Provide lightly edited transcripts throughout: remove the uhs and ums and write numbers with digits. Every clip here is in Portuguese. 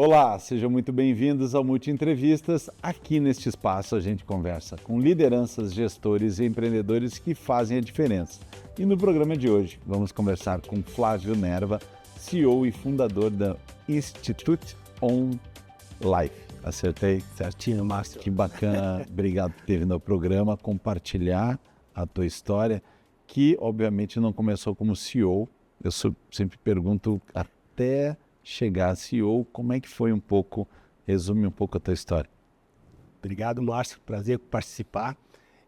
Olá, sejam muito bem-vindos ao Multi Entrevistas. Aqui neste espaço a gente conversa com lideranças, gestores e empreendedores que fazem a diferença. E no programa de hoje vamos conversar com Flávio Nerva, CEO e fundador da Institute on Life. Acertei? Certinho, Márcio. Que bacana. Obrigado por ter vindo ao programa, compartilhar a tua história, que obviamente não começou como CEO. Eu sempre pergunto até chegar a CEO, como é que foi um pouco, resume um pouco a tua história. Obrigado, Márcio. Prazer participar.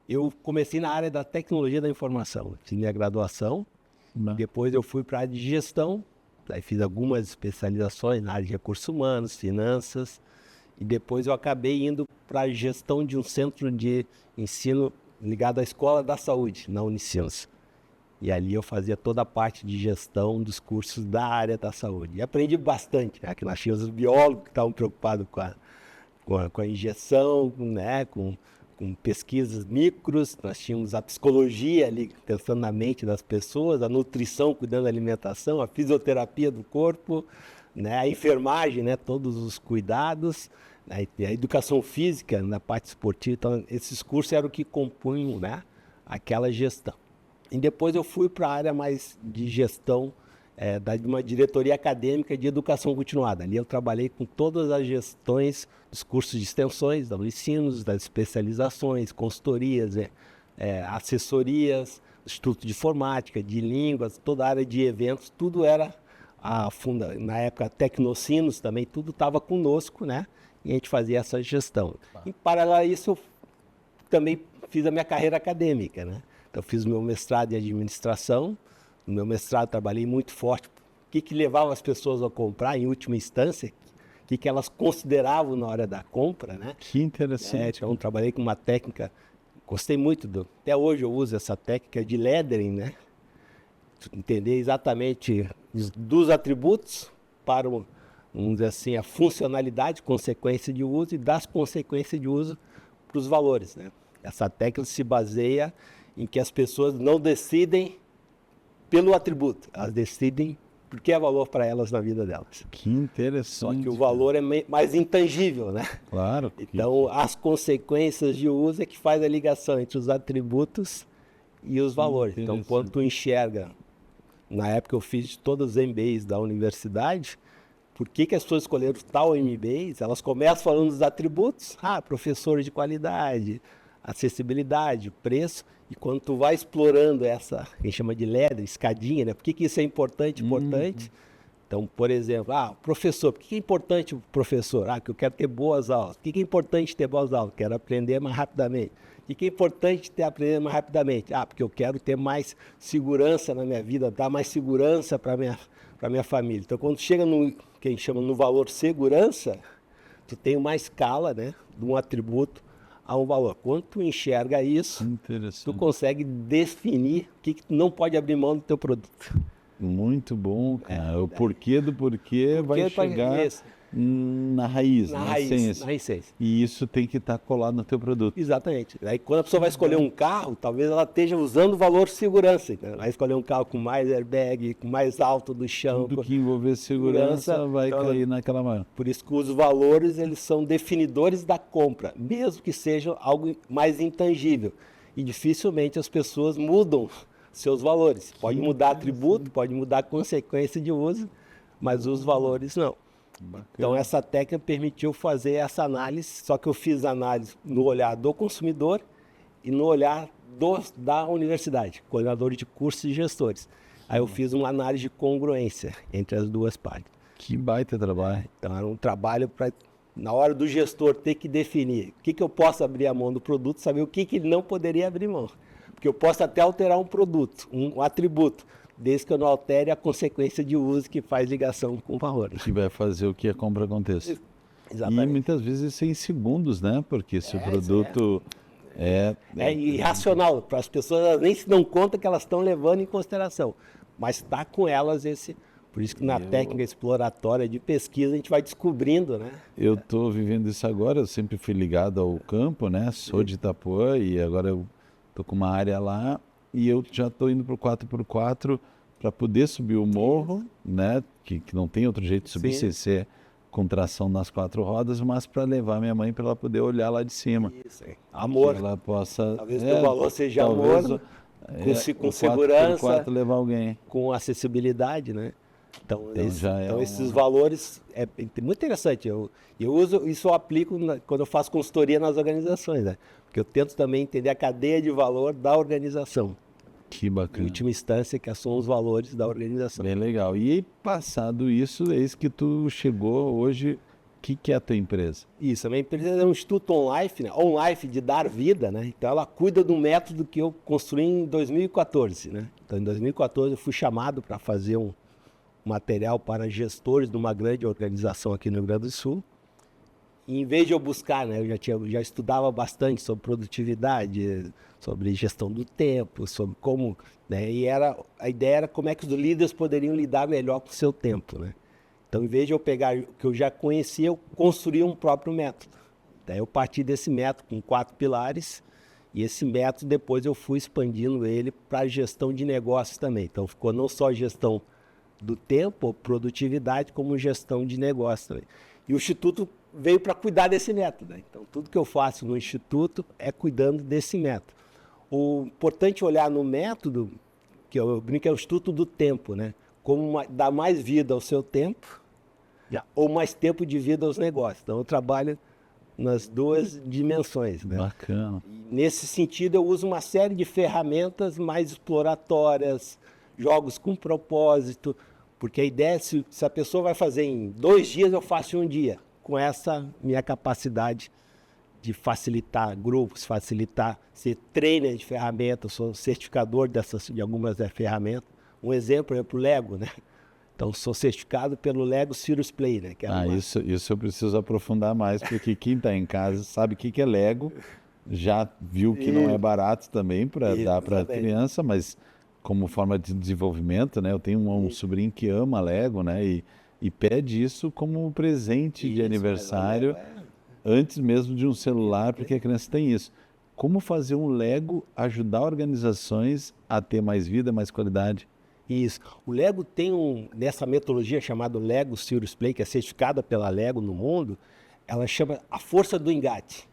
Eu comecei na área da tecnologia da informação. Fiz minha graduação, depois eu fui para a área de gestão, daí fiz algumas especializações na área de recursos humanos, finanças, e depois eu acabei indo para a gestão de um centro de ensino ligado à Escola da Saúde, na Unicinos. E ali eu fazia toda a parte de gestão dos cursos da área da saúde. E aprendi bastante, né? Que nós tínhamos os biólogos que estavam preocupados com a injeção, né? com pesquisas micros, nós tínhamos a psicologia ali, pensando na mente das pessoas, a nutrição, cuidando da alimentação, a fisioterapia do corpo, né? A enfermagem, né? Todos os cuidados, né? E a educação física na parte esportiva. Então, esses cursos eram o que compunham, né? Aquela gestão. E depois eu fui para a área mais de gestão, de uma diretoria acadêmica de educação continuada. Ali eu trabalhei com todas as gestões dos cursos de extensões, da Unicinos, das especializações, consultorias, assessorias, Instituto de Informática, de Línguas, toda a área de eventos, tudo era na época Tecnocinos também, tudo estava conosco, né? E a gente fazia essa gestão. Em paralelo a isso, eu também fiz a minha carreira acadêmica, né? Então, fiz o meu mestrado em administração. No meu mestrado, trabalhei muito forte. O que levava as pessoas a comprar, em última instância, o que elas consideravam na hora da compra, né? Que interessante. Então, trabalhei com uma técnica, gostei muito, até hoje eu uso essa técnica de lettering, né? Entender exatamente dos atributos para, vamos dizer assim, a funcionalidade, consequência de uso, e das consequências de uso para os valores, né? Essa técnica se baseia em que as pessoas não decidem pelo atributo, elas decidem porque é valor para elas na vida delas. Que interessante. Só que o valor é mais intangível, né? Claro. Então, as consequências de uso é que faz a ligação entre os atributos e os valores. Então, quando tu enxerga, na época eu fiz todos os MBAs da universidade, por que as pessoas escolheram tal MBA? Elas começam falando dos atributos, professor de qualidade, acessibilidade, preço, e quando tu vai explorando essa, que a gente chama de ladder, escadinha, né? Por que isso é importante? Então, por exemplo, professor, por que é importante o professor? Que eu quero ter boas aulas. Por que é importante ter boas aulas? Quero aprender mais rapidamente. Por que é importante aprender mais rapidamente? Porque eu quero ter mais segurança na minha vida, dar mais segurança para minha família. Então, quando chega no que a gente chama no valor segurança, tu tem uma escala, né, de um atributo a um valor. Quando tu enxerga isso, tu consegue definir o que tu não pode abrir mão do teu produto. Muito bom, cara. O porquê do porquê vai chegar na raiz, na essência. E isso tem que estar colado no teu produto. Exatamente. Aí quando a pessoa vai escolher um carro, talvez ela esteja usando o valor segurança. Então, vai escolher um carro com mais airbag, com mais alto do chão. Tudo que envolver segurança vai então, cair naquela mão. Por isso que os valores, eles são definidores da compra, mesmo que seja algo mais intangível. E dificilmente as pessoas mudam seus valores. Pode mudar atributo, pode mudar consequência de uso, mas os valores não. Bacana. Então, essa técnica permitiu fazer essa análise, só que eu fiz análise no olhar do consumidor e no olhar da universidade, coordenador de cursos e gestores. Aí eu fiz uma análise de congruência entre as duas partes. Que baita trabalho. Então, era um trabalho para, na hora do gestor ter que definir o que eu posso abrir a mão do produto, saber o que ele não poderia abrir mão. Porque eu posso até alterar um produto, um atributo, desde que eu não altere a consequência de uso que faz ligação com o valor. Que vai fazer o que a compra aconteça. Exatamente. E muitas vezes isso é em segundos, né? Porque se o produto é irracional, para as pessoas elas nem se dão conta que elas estão levando em consideração. Mas está com elas esse... Por isso que na técnica exploratória de pesquisa a gente vai descobrindo, né? Eu estou vivendo isso agora, eu sempre fui ligado ao campo, né? Sou de Itapuã e agora eu estou com uma área lá e eu já estou indo para o 4x4 para poder subir o morro, né? Que não tem outro jeito de subir sem ser com tração nas 4 rodas, mas para levar minha mãe para ela poder olhar lá de cima. Isso, amor. Que ela possa... Talvez o valor seja amor, com segurança, 4x4 levar alguém. com acessibilidade, né? Então esses uma... valores é muito interessante. Eu uso isso, eu aplico quando eu faço consultoria nas organizações, né? Porque eu tento também entender a cadeia de valor da organização. Que bacana. Em última instância, que são os valores da organização. Bem legal. E passado isso, eis que tu chegou hoje, o que é a tua empresa? Isso, a minha empresa é um Instituto OnLife, né? OnLife de dar vida, né? Então ela cuida do método que eu construí em 2014, né? Então em 2014 eu fui chamado para fazer um material para gestores de uma grande organização aqui no Rio Grande do Sul. E em vez de eu buscar, né, eu já estudava bastante sobre produtividade, sobre gestão do tempo, sobre como, né, e a ideia era como é que os líderes poderiam lidar melhor com o seu tempo, né? Então, em vez de eu pegar o que eu já conhecia, eu construí um próprio método. Daí eu parti desse método com 4 pilares, e esse método depois eu fui expandindo ele para a gestão de negócios também. Então, ficou não só gestão do tempo, produtividade, como gestão de negócios também. E o Instituto veio para cuidar desse método, né? Então, tudo que eu faço no Instituto é cuidando desse método. O importante olhar no método, que eu brinco, é o Instituto do Tempo, né? Como dar mais vida ao seu tempo, ou mais tempo de vida aos negócios. Então, eu trabalho nas 2 dimensões, né? Bacana. E, nesse sentido, eu uso uma série de ferramentas mais exploratórias, jogos com propósito, porque a ideia é se a pessoa vai fazer em 2 dias, eu faço em 1 dia. Com essa minha capacidade de facilitar grupos, ser trainer de ferramentas, sou certificador de algumas ferramentas. Um exemplo é para o Lego, né? Então, sou certificado pelo Lego Serious Play, né? Que é isso eu preciso aprofundar mais, porque quem está em casa sabe o que é Lego, já viu que não é barato também para dar para a criança, mas como forma de desenvolvimento, né? Eu tenho um sobrinho que ama Lego, né? E pede isso como presente de aniversário, antes mesmo de um celular, porque a criança tem isso. Como fazer um Lego ajudar organizações a ter mais vida, mais qualidade? Isso. O Lego tem nessa metodologia chamada Lego Serious Play, que é certificada pela Lego no mundo, ela chama a força do engate.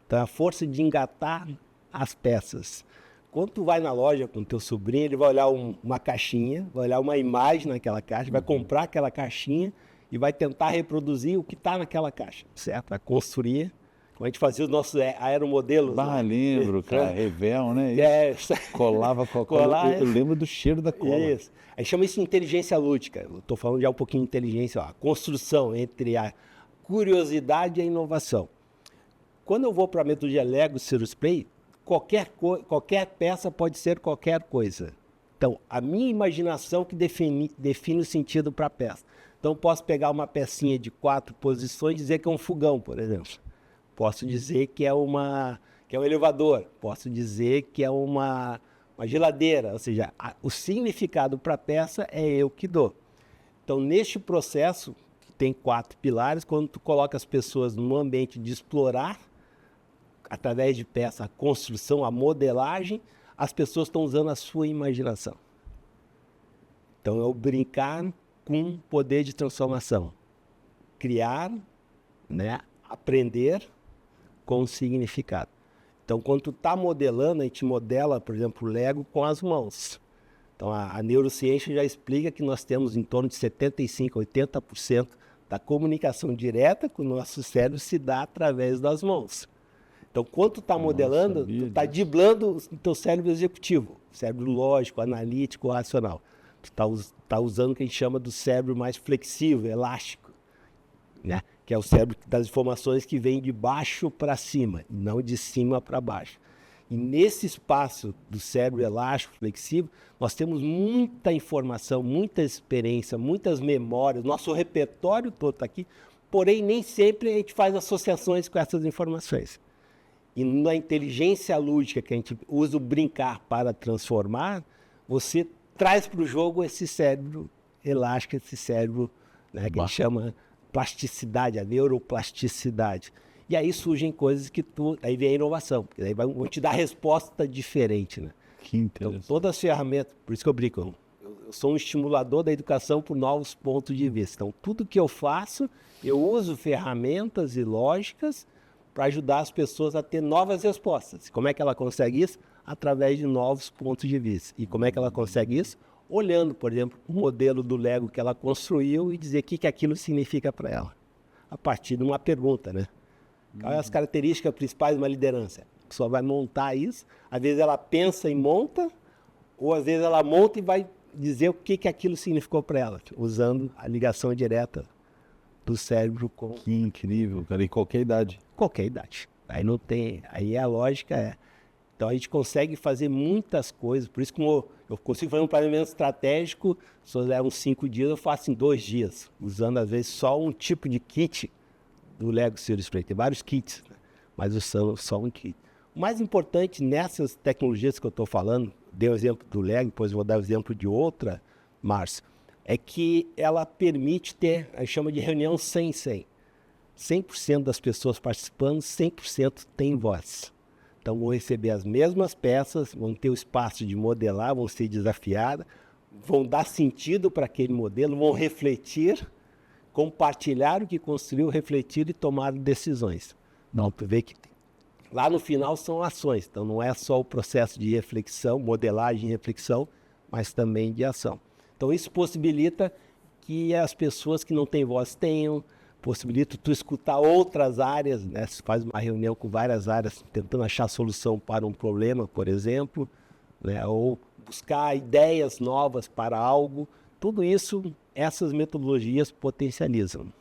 Então, a força de engatar as peças. Quando tu vai na loja com o teu sobrinho, ele vai olhar uma caixinha, vai olhar uma imagem naquela caixa, vai comprar aquela caixinha e vai tentar reproduzir o que está naquela caixa, certo? Vai construir, como a gente fazia os nossos aeromodelos. Né? Lembro, cara, Revel, né? Isso. Colava com a cola. Eu lembro do cheiro da cola. Isso. A gente chama isso de inteligência lúdica. Eu estou falando já um pouquinho de inteligência, a construção entre a curiosidade e a inovação. Quando eu vou para a metodologia Lego Serious Play, qualquer peça pode ser qualquer coisa. Então, a minha imaginação que define o sentido para a peça. Então, posso pegar uma pecinha de 4 posições e dizer que é um fogão, por exemplo. Posso dizer que é um elevador. Posso dizer que é uma geladeira. Ou seja, o significado para a peça é eu que dou. Então, neste processo, que tem 4 pilares, quando tu coloca as pessoas no ambiente de explorar, através de peça, a construção, a modelagem, as pessoas estão usando a sua imaginação. Então, é o brincar com poder de transformação. Criar, né, aprender com significado. Então, quando tu está modelando, a gente modela, por exemplo, o Lego com as mãos. Então, a neurociência já explica que nós temos em torno de 75%, 80% da comunicação direta com o nosso cérebro se dá através das mãos. Então, quando tu está modelando, tu está driblando o teu cérebro executivo, cérebro lógico, analítico, racional. Tu está usando o que a gente chama do cérebro mais flexível, elástico, né? Que é o cérebro das informações que vem de baixo para cima, não de cima para baixo. E nesse espaço do cérebro elástico, flexível, nós temos muita informação, muita experiência, muitas memórias, nosso repertório todo está aqui, porém nem sempre a gente faz associações com essas informações. E na inteligência lúdica que a gente usa o brincar para transformar, você traz para o jogo esse cérebro elástico, esse cérebro, né, que a gente chama plasticidade, a neuroplasticidade. E aí surgem coisas que aí vem a inovação, porque aí vão te dar resposta diferente, né? Que interessante. Então, todas as ferramentas, por isso que eu brinco, eu sou um estimulador da educação por novos pontos de vista. Então, tudo que eu faço, eu uso ferramentas e lógicas para ajudar as pessoas a ter novas respostas. Como é que ela consegue isso? Através de novos pontos de vista. E como é que ela consegue isso? Olhando, por exemplo, o modelo do Lego que ela construiu e dizer o que aquilo significa para ela. A partir de uma pergunta, né? Quais são as características principais de uma liderança? A pessoa vai montar isso, às vezes ela pensa e monta, ou às vezes ela monta e vai dizer o que aquilo significou para ela, usando a ligação direta do cérebro com... Que incrível, cara, e qualquer idade. Qualquer idade. Aí não tem... Aí a lógica é... Então a gente consegue fazer muitas coisas, por isso que eu consigo fazer um planejamento estratégico, se eu levo uns 5 dias, eu faço em 2 dias, usando às vezes só um tipo de kit do Lego Serious Play. Tem vários kits, né? Mas usando só um kit. O mais importante nessas tecnologias que eu estou falando, dei o exemplo do Lego, depois vou dar o exemplo de outra, Márcio, é que ela permite ter, a gente chama de reunião 100-100. 100% das pessoas participando, 100% tem voz. Então vão receber as mesmas peças, vão ter o espaço de modelar, vão ser desafiadas, vão dar sentido para aquele modelo, vão refletir, compartilhar o que construiu, refletir e tomar decisões. Então, tu vê que lá no final são ações, então não é só o processo de reflexão, modelagem e reflexão, mas também de ação. Então isso possibilita que as pessoas que não têm voz tenham, possibilita tu escutar outras áreas, né? Você faz uma reunião com várias áreas, tentando achar solução para um problema, por exemplo, né? Ou buscar ideias novas para algo. Tudo isso, essas metodologias potencializam.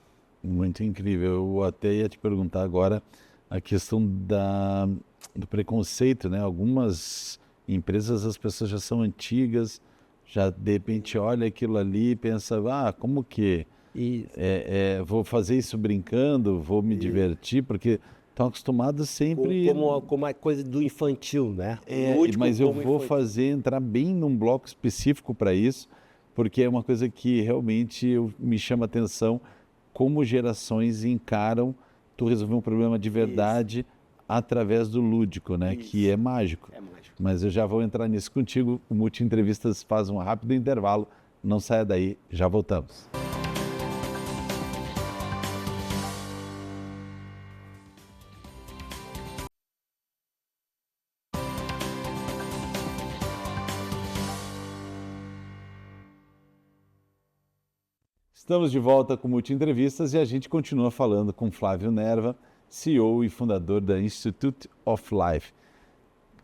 Muito incrível. Eu até ia te perguntar agora a questão do preconceito, né? Algumas empresas, as pessoas já são antigas, já de repente olha aquilo ali e pensa, como que vou fazer isso brincando, vou me divertir, porque estão acostumados sempre... Como a coisa do infantil, né? Mas eu vou entrar bem num bloco específico para isso, porque é uma coisa que realmente me chama a atenção, como gerações encaram tu resolver um problema de verdade através do lúdico, né? Que é mágico. Mas eu já vou entrar nisso contigo. O Multi Entrevistas faz um rápido intervalo. Não saia daí, já voltamos. Estamos de volta com Multi Entrevistas e a gente continua falando com Flávio Nerva, CEO e fundador da Institute of Life.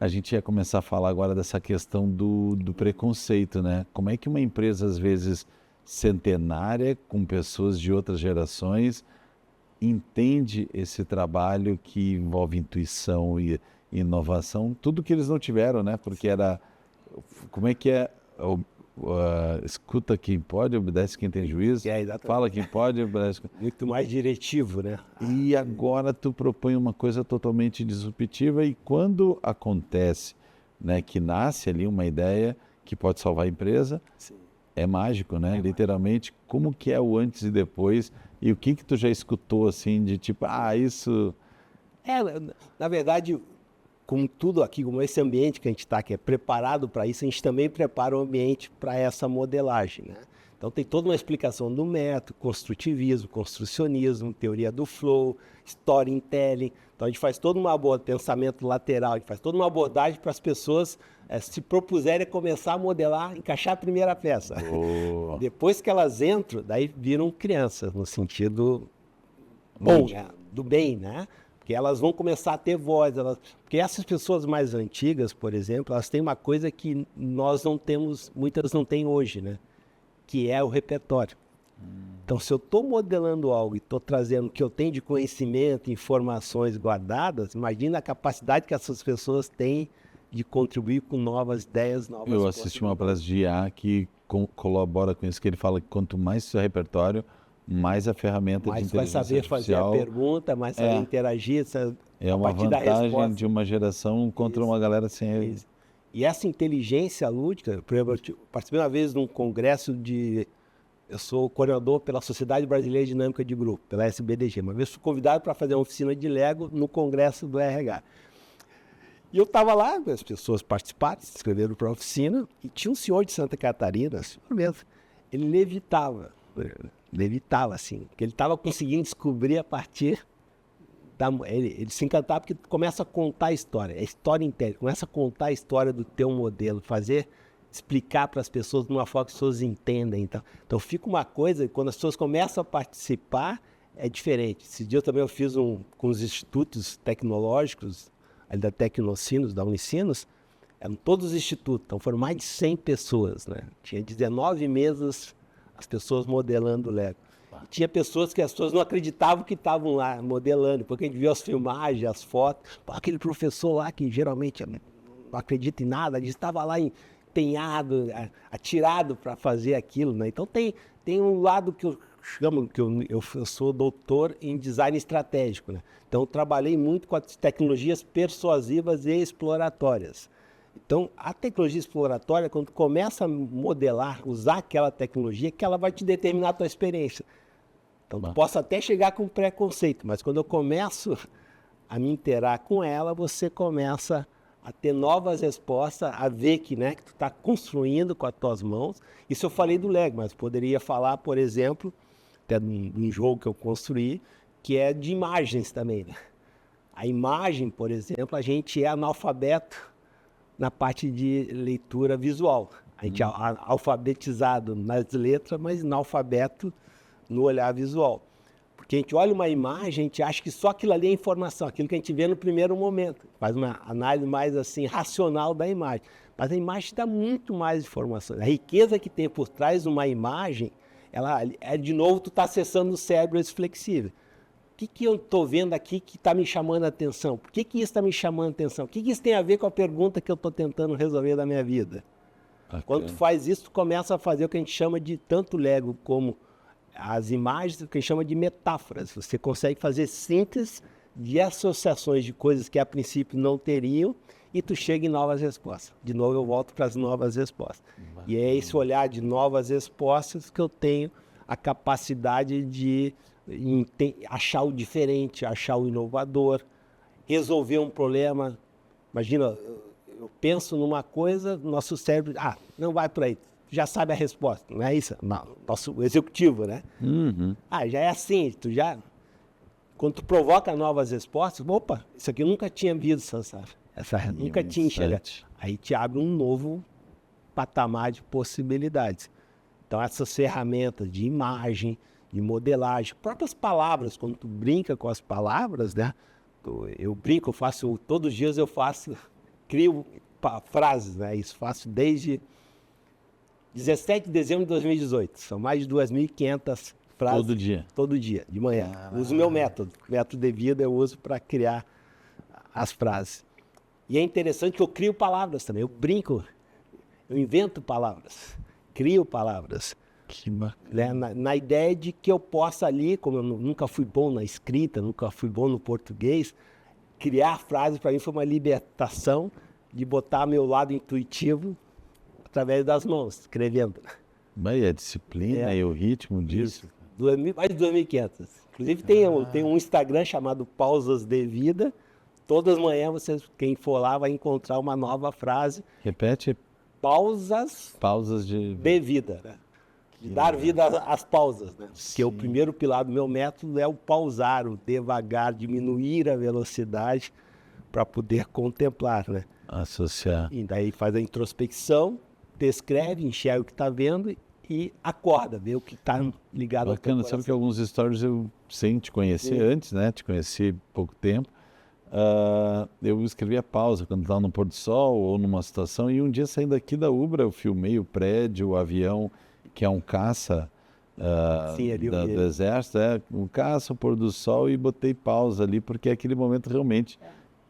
A gente ia começar a falar agora dessa questão do preconceito, né? Como é que uma empresa, às vezes, centenária, com pessoas de outras gerações, entende esse trabalho que envolve intuição e inovação? Tudo que eles não tiveram, né? Porque era... Como é que é... escuta quem pode, obedece quem tem juízo. Fala quem pode, obedece... Muito mais diretivo, né? E agora tu propõe uma coisa totalmente disruptiva e quando acontece, né, que nasce ali uma ideia que pode salvar a empresa, sim, é mágico, né? Literalmente, como que é o antes e depois e o que tu já escutou assim de tipo, isso... Na verdade... Como tudo aqui, como esse ambiente que a gente está, que é preparado para isso, a gente também prepara o ambiente para essa modelagem, né? Então tem toda uma explicação do método, construtivismo, construcionismo, teoria do flow, storytelling. Então a gente faz todo um pensamento lateral, a gente faz toda uma abordagem para as pessoas se propuserem começar a modelar, encaixar a primeira peça. Oh. Depois que elas entram, daí viram crianças, no sentido bom, né? Do bem, né? Porque elas vão começar a ter voz. Porque essas pessoas mais antigas, por exemplo, elas têm uma coisa que nós não temos, muitas não têm hoje, né? Que é o repertório. Então, se eu estou modelando algo e estou trazendo o que eu tenho de conhecimento, informações guardadas, imagina a capacidade que essas pessoas têm de contribuir com novas ideias, novas Eu assisti uma palestra de IA que colabora com isso, que ele fala que quanto mais seu repertório, mais a ferramenta de inteligência artificial... Mais vai saber fazer a pergunta, mais saber interagir. É uma vantagem de uma geração contra uma galera sem... Isso. E essa inteligência lúdica, por exemplo, eu participei uma vez de um congresso eu sou coordenador pela Sociedade Brasileira de Dinâmica de Grupo, pela SBDG. Uma vez fui convidado para fazer uma oficina de Lego no congresso do RH. E eu estava lá, as pessoas participaram, se inscreveram para a oficina, e tinha um senhor de Santa Catarina, senhor mesmo, ele levitava assim, porque ele estava conseguindo descobrir a partir ele se encantava porque começa a contar a história, a história inteira, começa a contar a história do teu modelo, explicar para as pessoas de uma forma que as pessoas entendem. Então fica uma coisa, quando as pessoas começam a participar, é diferente. Esse dia também eu fiz com os institutos tecnológicos, ali da Tecnocinos, da Unicinos, eram todos os institutos, então foram mais de 100 pessoas, né? Tinha 19 mesas, as pessoas modelando o Lego. E tinha pessoas que as pessoas não acreditavam que estavam lá modelando, porque a gente viu as filmagens, as fotos, aquele professor lá que geralmente não acredita em nada, ele estava lá empenhado, atirado para fazer aquilo, né? Então tem um lado que eu chamo, que eu sou doutor em design estratégico, né? Então eu trabalhei muito com as tecnologias persuasivas e exploratórias. Então, a tecnologia exploratória, quando tu começa a modelar, usar aquela tecnologia, que ela vai te determinar a tua experiência. Então, tu posso até chegar com preconceito, mas quando eu começo a me interar com ela, você começa a ter novas respostas, a ver que tu está construindo com as tuas mãos. Isso eu falei do Lego, mas poderia falar, por exemplo, até de um jogo que eu construí, que é de imagens também, né? A imagem, por exemplo, a gente é analfabeto na parte de leitura visual. A gente é alfabetizado nas letras, mas analfabeto no olhar visual. Porque a gente olha uma imagem, a gente acha que só aquilo ali é informação, aquilo que a gente vê no primeiro momento. Faz uma análise mais assim, racional da imagem. Mas a imagem dá muito mais informação. A riqueza que tem por trás de uma imagem, ela é, de novo, tu está acessando o cérebro reflexivo. O que eu estou vendo aqui que está me chamando a atenção? Por que isso está me chamando a atenção? O que isso tem a ver com a pergunta que eu estou tentando resolver da minha vida? Okay. Quando tu faz isso, tu começa a fazer o que a gente chama de, tanto Lego como as imagens, o que a gente chama de metáforas. Você consegue fazer síntese de associações de coisas que a princípio não teriam e tu chega em novas respostas. De novo eu volto para as novas respostas. E é esse olhar de novas respostas que eu tenho a capacidade de achar o diferente, achar o inovador, resolver um problema. Imagina, eu penso numa coisa, nosso cérebro, não vai por aí, já sabe a resposta, não é isso? Não, nosso executivo, né? Uhum. Já é assim, quando tu provoca novas respostas, opa, isso aqui eu nunca tinha visto, Sansar, nunca tinha enxergado. Aí te abre um novo patamar de possibilidades. Então essas ferramentas de imagem, de modelagem, próprias palavras, quando tu brinca com as palavras, né? Eu brinco, todos os dias crio frases, né? Isso faço desde 17 de dezembro de 2018. São mais de 2.500 frases. Todo dia? Todo dia, de manhã. Uso o meu método de vida, eu uso para criar as frases. E é interessante que eu crio palavras também, eu brinco, eu invento palavras, crio palavras. Né? Na ideia de que eu possa ali, como eu nunca fui bom na escrita, nunca fui bom no português, criar frases para mim foi uma libertação de botar meu lado intuitivo através das mãos, escrevendo. Mas a disciplina e o ritmo disso. Mais de 2.500. Inclusive tem um Instagram chamado Pausas de Vida. Todas as manhãs, quem for lá vai encontrar uma nova frase. Repete. Pausas de vida, né? De dar vida às pausas, né? Porque o primeiro pilar do meu método é o pausar, o devagar, diminuir a velocidade para poder contemplar, né? Associar. E daí faz a introspecção, te escreve, enxerga o que está vendo e acorda, vê o que está ligado ao teu coração. Sabe que alguns stories eu, sem te conhecer antes, né? Te conheci há pouco tempo. Eu escrevi a pausa quando estava no pôr do sol ou numa situação, e um dia saindo aqui da Ubra eu filmei o prédio, o avião, que é um caça do exército, um caça, o pôr do sol, e botei pausa ali, porque aquele momento realmente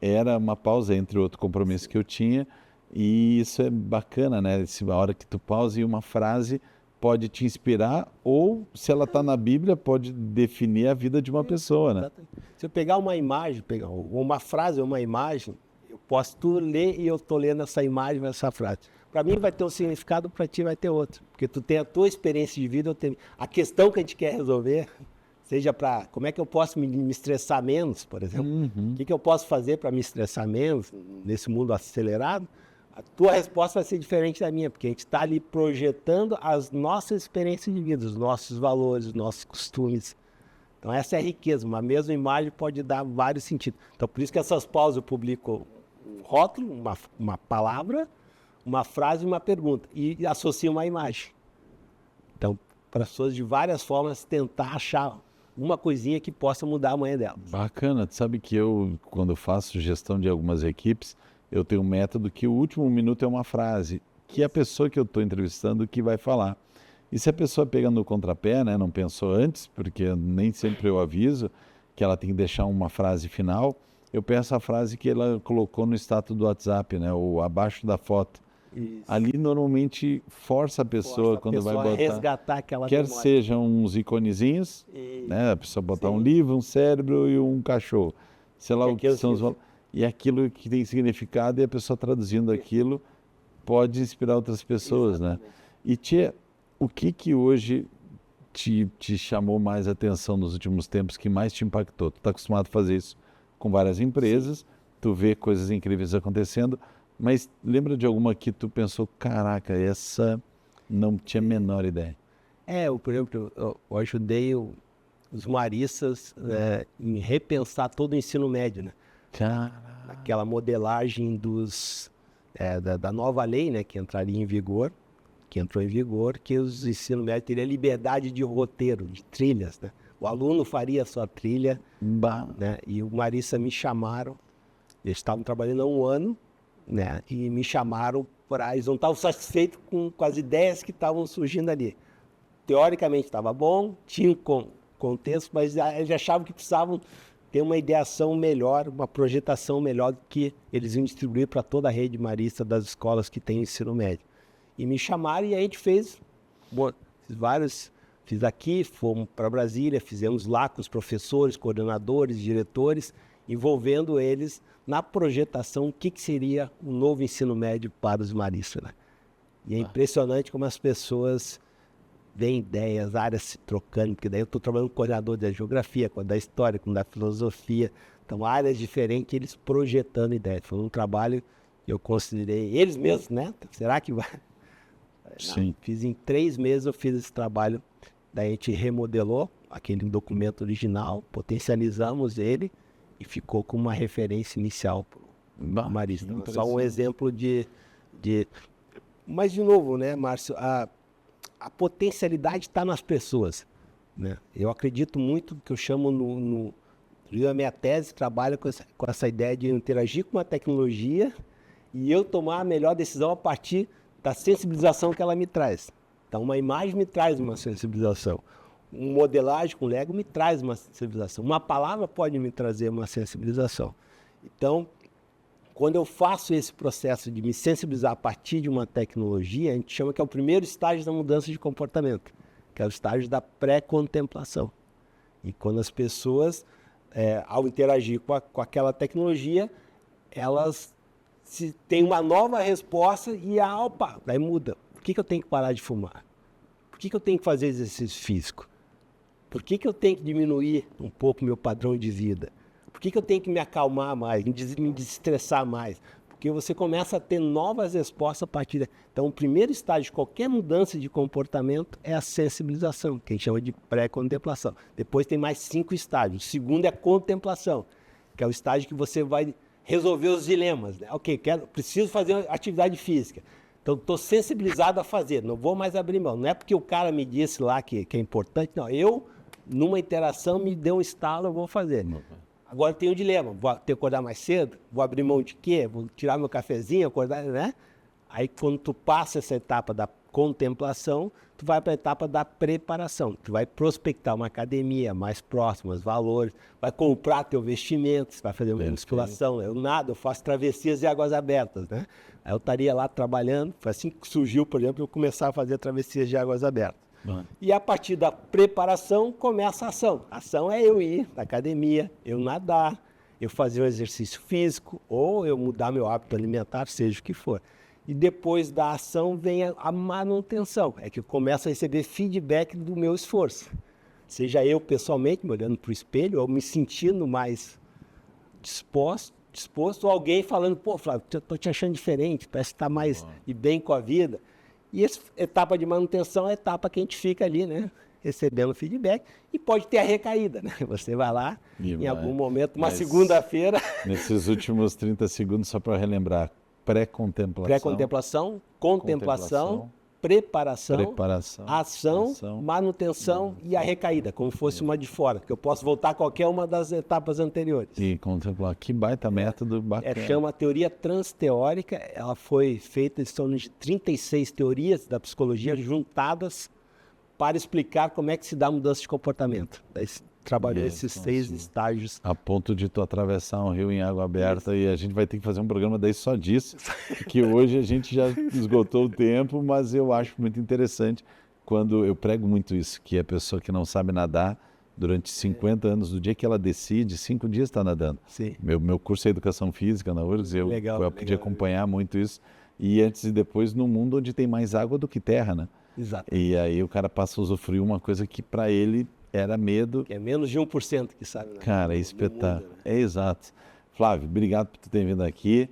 era uma pausa entre outro compromisso que eu tinha, e isso é bacana, né? A hora que tu pausa e uma frase pode te inspirar, ou se ela está na Bíblia, pode definir a vida de uma pessoa, né? Se eu pegar uma imagem, uma frase ou uma imagem, eu posso ler e eu estou lendo essa imagem, essa frase. Para mim vai ter um significado, para ti vai ter outro. Porque tu tem a tua experiência de vida, a questão que a gente quer resolver, Seja para como é que eu posso me estressar menos, por exemplo. O que eu posso fazer para me estressar menos nesse mundo acelerado? A tua resposta vai ser diferente da minha, porque a gente está ali projetando as nossas experiências de vida, os nossos valores, os nossos costumes. Então essa é a riqueza. Uma mesma imagem pode dar vários sentidos. Então por isso que essas pausas eu publico um rótulo, uma palavra, uma frase e uma pergunta. E associo uma imagem. Então, para as pessoas de várias formas tentar achar uma coisinha que possa mudar a manhã delas. Bacana. Tu sabe que eu, quando faço gestão de algumas equipes, eu tenho um método que o último minuto é uma frase, que é a pessoa que eu estou entrevistando que vai falar. E se a pessoa pega no contrapé, né, não pensou antes, porque nem sempre eu aviso que ela tem que deixar uma frase final, eu peço a frase que ela colocou no status do WhatsApp, né, ou abaixo da foto. Isso. Ali normalmente força a pessoa quando vai botar, resgatar aquela quer memória. sejam uns iconezinhos, né, a pessoa botar um livro, um cérebro e um cachorro, sei lá o que são os e aquilo que tem significado e a pessoa traduzindo aquilo pode inspirar outras pessoas, né? E Tchê, o que hoje te chamou mais atenção nos últimos tempos, que mais te impactou? Tu está acostumado a fazer isso com várias empresas, tu vê coisas incríveis acontecendo, mas lembra de alguma que tu pensou, caraca, essa não tinha a menor ideia? Por exemplo, eu ajudei os maristas em repensar todo o ensino médio, né? Aquela modelagem da nova lei, né, que entrou em vigor, que os ensino médio teriam liberdade de roteiro, de trilhas, né? O aluno faria a sua trilha, né? E o marista me chamaram, eles estavam trabalhando há um ano, né? E me chamaram eles não estavam satisfeitos com as ideias que estavam surgindo ali. Teoricamente estava bom, tinha um contexto, mas eles achavam que precisavam ter uma ideação melhor, uma projetação melhor do que eles iam distribuir para toda a rede marista das escolas que tem ensino médio. E me chamaram e a gente fiz aqui, fomos para Brasília, fizemos lá com os professores, coordenadores, diretores, envolvendo eles na projetação do que seria um novo ensino médio para os maristas, né? E é impressionante como as pessoas vem ideias, áreas se trocando, porque daí eu estou trabalhando com coordenador da geografia, com da história, com da filosofia, então áreas diferentes, eles projetando ideias. Foi um trabalho que eu considerei, eles mesmos, né? Será que vai? Sim. Fiz em 3 meses, eu fiz esse trabalho, daí a gente remodelou aquele documento original, potencializamos ele e ficou com uma referência inicial para o marista. Só um exemplo Mas, de novo, né, Márcio, a potencialidade está nas pessoas, né? Eu acredito muito que eu chamo a minha tese trabalha com essa ideia de interagir com a tecnologia e eu tomar a melhor decisão a partir da sensibilização que ela me traz. Então, uma imagem me traz uma sensibilização. Um modelagem com Lego me traz uma sensibilização. Uma palavra pode me trazer uma sensibilização. Então, quando eu faço esse processo de me sensibilizar a partir de uma tecnologia, a gente chama que é o primeiro estágio da mudança de comportamento, que é o estágio da pré-contemplação. E quando as pessoas, ao interagir com aquela tecnologia, elas têm uma nova resposta e daí muda. Por que eu tenho que parar de fumar? Por que eu tenho que fazer exercício físico? Por que eu tenho que diminuir um pouco meu padrão de vida? Por que eu tenho que me acalmar mais, me desestressar mais? Porque você começa a ter novas respostas a partir daí. Então, o primeiro estágio de qualquer mudança de comportamento é a sensibilização, que a gente chama de pré-contemplação. Depois tem mais 5 estágios. O segundo é a contemplação, que é o estágio que você vai resolver os dilemas, né? Ok, preciso fazer atividade física. Então, estou sensibilizado a fazer, não vou mais abrir mão. Não é porque o cara me disse lá que é importante, não. Eu, numa interação, me deu um estalo, eu vou fazer. Agora tem um dilema, vou ter que acordar mais cedo? Vou abrir mão de quê? Vou tirar meu cafezinho, acordar, né? Aí quando tu passa essa etapa da contemplação, tu vai para a etapa da preparação. Tu vai prospectar uma academia mais próxima, os valores, vai comprar teu vestimento, você vai fazer uma musculação. Eu nada, eu faço travessias de águas abertas, né? Aí eu estaria lá trabalhando, foi assim que surgiu, por exemplo, eu começar a fazer travessias de águas abertas. E a partir da preparação começa a ação. A ação é eu ir na academia, eu nadar, eu fazer um exercício físico ou eu mudar meu hábito alimentar, seja o que for. E depois da ação vem a manutenção. É que eu começo a receber feedback do meu esforço. Seja eu pessoalmente me olhando para o espelho, ou me sentindo mais disposto, ou alguém falando, pô, Flávio, eu tô te achando diferente, parece que está mais de bem com a vida. E essa etapa de manutenção é a etapa que a gente fica ali, né? Recebendo feedback, e pode ter a recaída, né? Você vai lá, em algum momento, uma segunda-feira... Nesses últimos 30 segundos, só para relembrar, pré-contemplação, contemplação, preparação, ação, manutenção e a recaída, como fosse uma de fora, que eu posso voltar a qualquer uma das etapas anteriores. E contemplar, que baita método bacana. Chama a teoria transteórica, ela foi feita, são de 36 teorias da psicologia juntadas para explicar como é que se dá a mudança de comportamento. Daí trabalhou esses 6 estágios. A ponto de tu atravessar um rio em água aberta, e a gente vai ter que fazer um programa daí só disso, que hoje a gente já esgotou o tempo, mas eu acho muito interessante quando eu prego muito isso, que a pessoa que não sabe nadar, durante 50 anos, do dia que ela decide, 5 dias está nadando. Sim. Meu curso é Educação Física na URGS, eu pude acompanhar muito isso, e antes e depois num mundo onde tem mais água do que terra, né? Exato. E aí o cara passa a usufruir uma coisa que para ele era medo. Que é menos de 1% que sabe. Né? Cara, é espetáculo. Né? É exato. Flávio, obrigado por ter vindo aqui.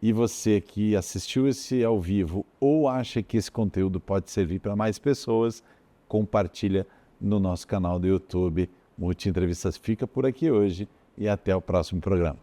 E você que assistiu esse ao vivo ou acha que esse conteúdo pode servir para mais pessoas, compartilha no nosso canal do YouTube. Multi Entrevistas fica por aqui hoje e até o próximo programa.